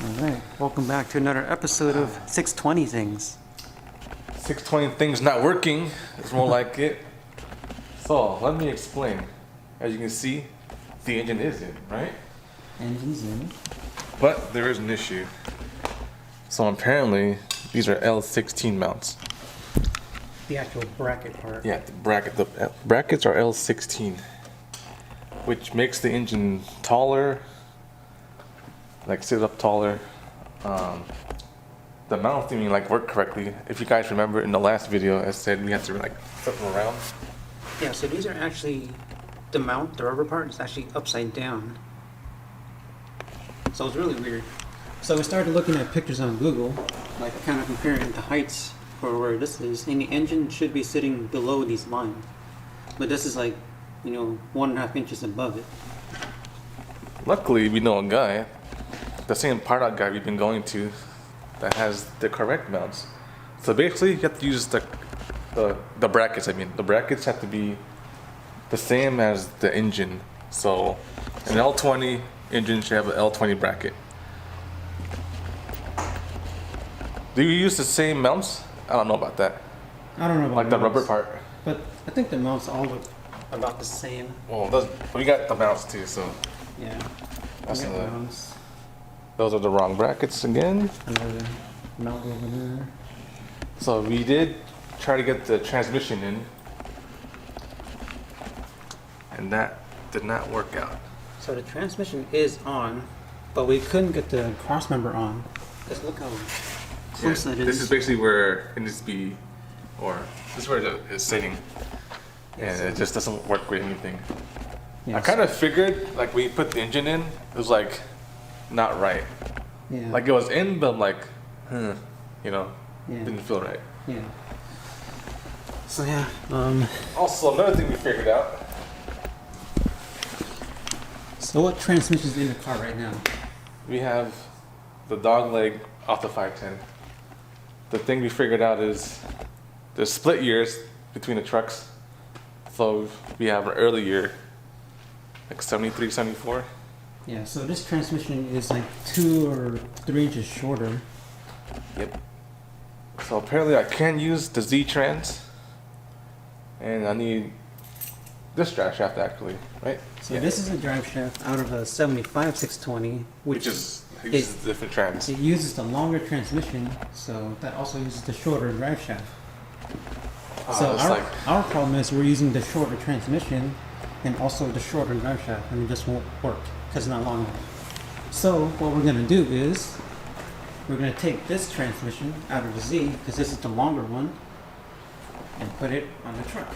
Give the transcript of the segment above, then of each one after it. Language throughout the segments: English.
Alright, welcome back to another episode of 620 Things. 620 things not working is more like it. So, let me explain. As you can see, the engine is in, right? Engine's in. But there is an issue. So apparently, these are L16 mounts. The actual bracket part. Yeah, the brackets are L16, which makes the engine taller, like sit up taller. The mounts didn't even work correctly. If you guys remember in the last video, I said we had to flip them around. Yeah, so these are actually, the mount, the rubber part, is actually upside down. So it's really weird. So we started looking at pictures on Google, kind of comparing the heights for where this is, and the engine should be sitting below these lines. But this is 1.5 inches above it. Luckily, we know a guy, the same part out guy we've been going to, that has the correct mounts. So basically, you have to use the brackets. The brackets have to be the same as the engine. So an L20 engine should have an L20 bracket. Do you use the same mounts? I don't know about that. I don't know about the rubber part. But I think the mounts all look about the same. Well, we got the mounts too, so Yeah. that's We got mounts. those are the wrong brackets again. Another mount over there. So we did try to get the transmission in, and that did not work out. So the transmission is on, but we couldn't get the cross member on. Just look how close that is. This is basically where it needs to be, or this is where it's sitting, Yes. and it just doesn't work with anything. Yes. I kind of figured when you put the engine in, it was not right. Yeah. It was in, but I'm Yeah. didn't feel right. Yeah. So yeah. Also, another thing we figured out. So what transmission is in the car right now? We have the dog leg off the 510. The thing we figured out is there's split years between the trucks. So we have an early year, 73, 74. Yeah. So this transmission is 2 or 3 inches shorter. Yep. So apparently I can use the Z-Trans, and I need this drive shaft actually, right? So this is a drive shaft out of a 75 620, Which is uses different trans. It uses the longer transmission, so that also uses the shorter drive shaft. So our problem is we're using the shorter transmission and also the shorter drive shaft, and it just won't work because it's not long enough. So what we're gonna do is we're gonna take this transmission out of the Z, because this is the longer one, and put it on the truck.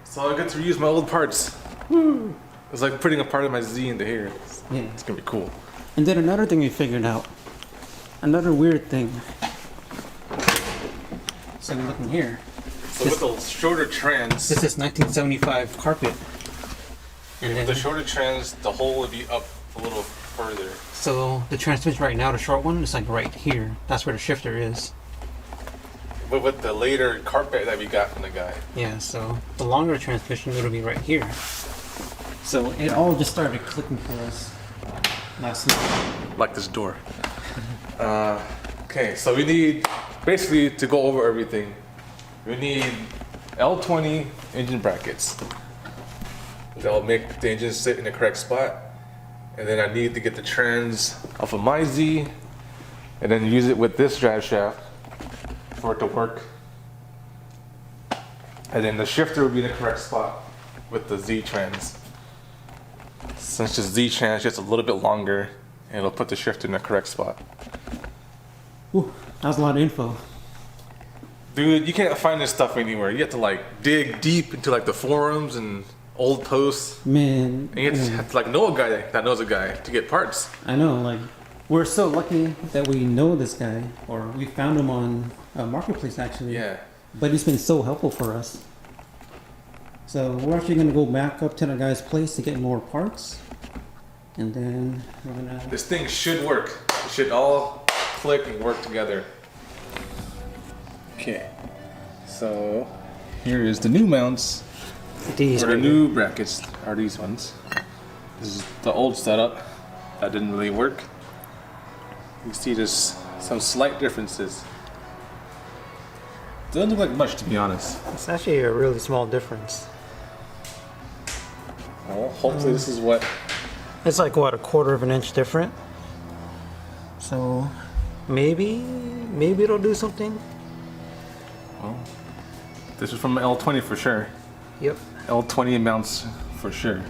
So I get to reuse my old parts. Woo! It's like putting a part of my Z into here. Yeah. It's gonna be cool. And then another thing we figured out, another weird thing. So we're looking here. So with the shorter trans, This is 1975 carpet. And then the shorter trans, the hole would be up a little further. so the transmission right now, the short one, is right here. That's where the shifter is. But with the later carpet that we got from the guy. Yeah, so the longer transmission it'll be right here. So it all just started clicking for us last night. Like this door. Okay, so we need, basically to go over everything, we need L20 engine brackets. That'll make the engine sit in the correct spot. And then I need to get the trans off of my Z, and then use it with this drive shaft for it to work. And then the shifter will be in the correct spot with the Z trans. Since the Z trans is just a little bit longer, and it'll put the shifter in the correct spot. Ooh, that was a lot of info. Dude, you can't find this stuff anywhere. You have to dig deep into the forums and old posts. Man, And you have to know a guy that knows a guy to get parts. I know, we're so lucky that we know this guy, or we found him on Marketplace actually. Yeah. But he's been so helpful for us. So we're actually gonna go back up to the guy's place to get more parts. And then we're gonna... This thing should work. It should all click and work together. Okay. So here is the new mounts. These Or the new brackets are these ones. This is the old setup that didn't really work. you see there's some slight differences. Doesn't look like much, to be honest. It's actually a really small difference. Well, hopefully this is what... It's like, what, a quarter of an inch different? So, maybe it'll do something? Well, this is from L20 for sure. Yep. L20 mounts for sure.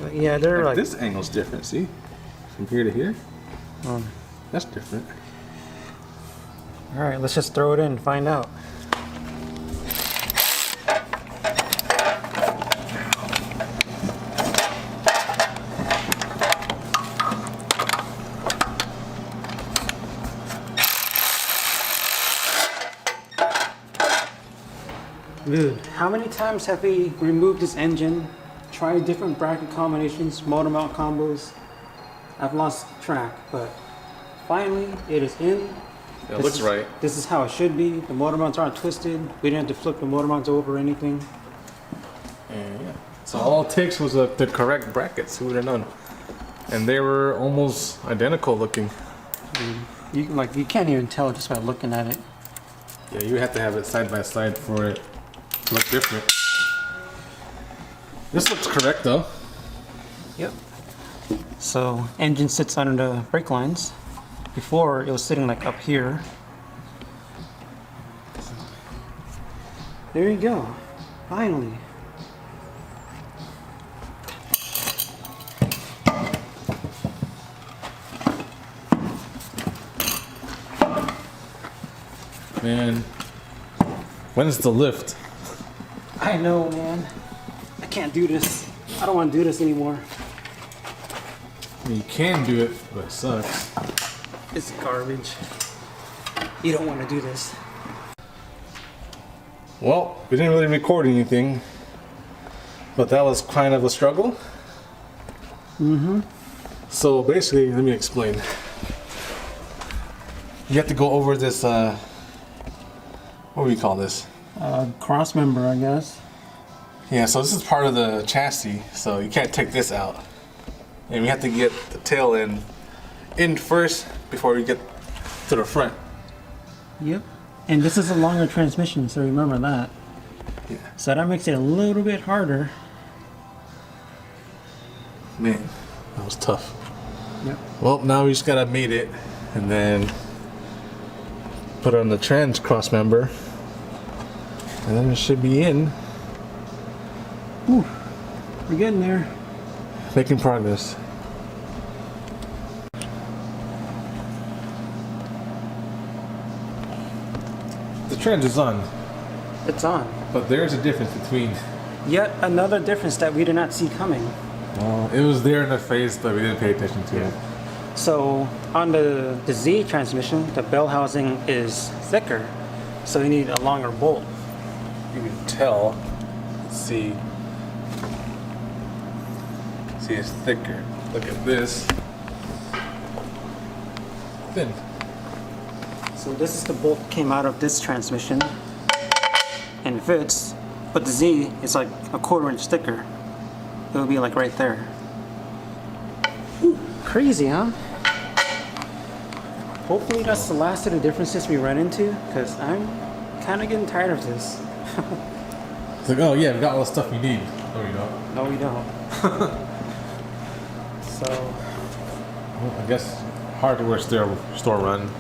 But yeah, they're like... This angle's different, see? From here to here? That's different. Alright, let's just throw it in and find out. Dude, how many times have we removed this engine, tried different bracket combinations, motor mount combos? I've lost track, but finally it is in. It looks right. This is how it should be. The motor mounts aren't twisted. We didn't have to flip the motor mounts over or anything. And yeah. So all it takes was the correct brackets. Who would have known? And they were almost identical looking. You can't even tell just by looking at it. Yeah, you have to have it side by side for it to look different. This looks correct though. Yep. So engine sits under the brake lines. Before it was sitting like up here. There you go. Finally. Man, when's the lift? I know, man. I can't do this. I don't want to do this anymore. I mean, you can do it, but it sucks. It's garbage. You don't want to do this. Well, we didn't really record anything, but that was kind of a struggle. So basically, let me explain. You have to go over this, what do we call this? Cross member, I guess. Yeah, so this is part of the chassis, so you can't take this out. And we have to get the tail in first before we get to the front. Yep. And this is a longer transmission, so remember that. Yeah. So that makes it a little bit harder. Man, that was tough. Yep. Well, now we just gotta mate it and then put on the trans cross member, and then it should be in. Whew. We're getting there. Making progress. The trans is on, It's on. but there's a difference between. Yet another difference that we did not see coming. Well, it was there in the face, but we didn't pay attention to it. So on the Z transmission, the bell housing is thicker, so you need a longer bolt. You can tell. Let's see. See, it's thicker. Look at this. Thin. So this is the bolt that came out of this transmission and it fits, but the Z is like a 1/4 inch thicker. It would be like right there. Ooh, crazy, huh? Hopefully that's the last of the differences we run into, because I'm kind of getting tired of this. It's like, oh yeah, we got all the stuff you need. No, you don't. No, we don't. So, Well, I guess hardware store run.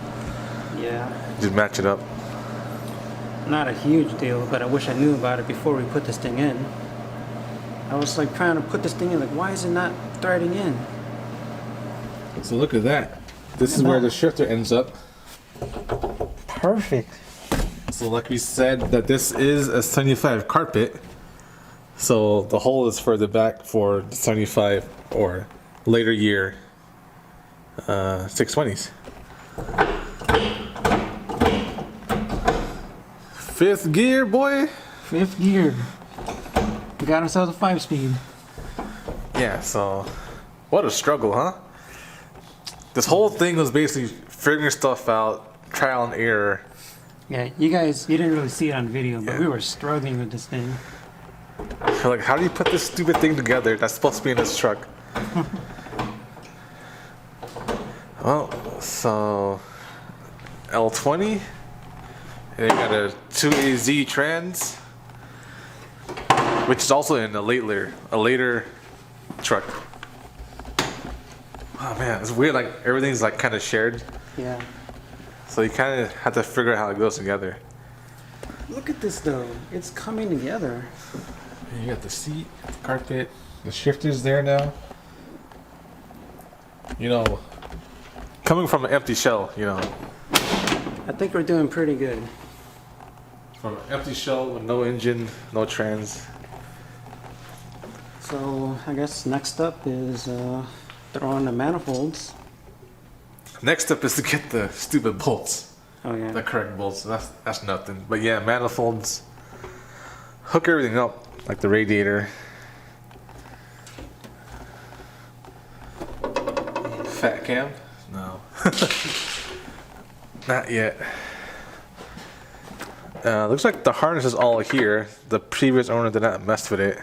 yeah. Just match it up. Not a huge deal, but I wish I knew about it before we put this thing in. I was like trying to put this thing in, like, why is it not threading in? So look at that. This is where the shifter ends up. Perfect. So like we said, that this is a 75 carpet. So the hole is further back for the 75 or later year 620s. Fifth gear, boy. Fifth gear. We got ourselves a 5-speed. Yeah, so what a struggle, huh? This whole thing was basically figuring stuff out, trial and error. Yeah, you didn't really see it on video, but Yeah. we were struggling with this thing. We're like, how do you put this stupid thing together that's supposed to be in this truck? Well, so L20, and they got a 2AZ trans, which is also in a later truck. Oh man, it's weird. Like everything's like kind of shared. Yeah. So you kind of have to figure out how it goes together. Look at this though. It's coming together. You got the seat, the carpet, the shifter's there now. You know, coming from an empty shell, you know. I think we're doing pretty good. From an empty shell with no engine, no trans. So I guess next up is throw on the manifolds. Next up is to get the stupid bolts. Oh yeah. The correct bolts. That's nothing. But yeah, manifolds. Hook everything up, like the radiator. Fat cam? No. Not yet. Looks like the harness is all here. The previous owner did not mess with it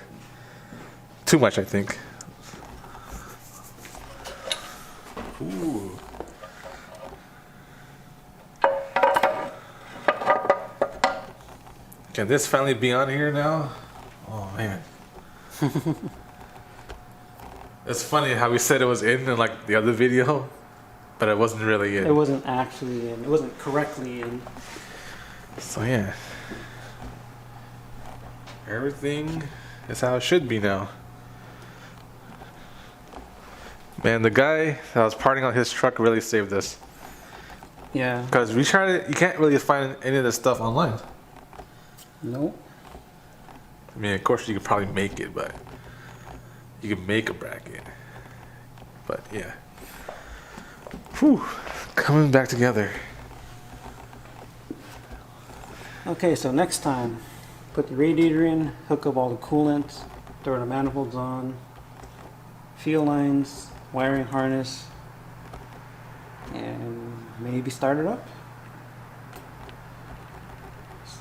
too much, I think. Ooh. Can this finally be on here now? Oh man. It's funny how we said it was in like the other video, but it wasn't really in. It wasn't actually in. It wasn't correctly in. So yeah. Everything is how it should be now. Man, the guy that was parting out his truck really saved us. Yeah. Because we tried it, you can't really find any of this stuff online. Nope. I mean, of course you could probably make it, but you can make a bracket. But yeah. Whew. Coming back together. Okay, so next time, put the radiator in, hook up all the coolant, throw the manifolds on, fuel lines, wiring harness, and maybe start it up.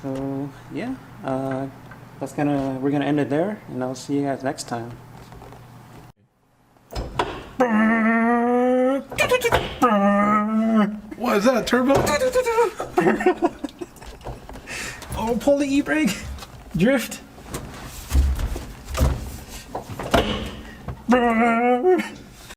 So yeah, we're gonna end it there, and I'll see you guys next time. What is that, a turbo? Oh, pull the e-brake, drift.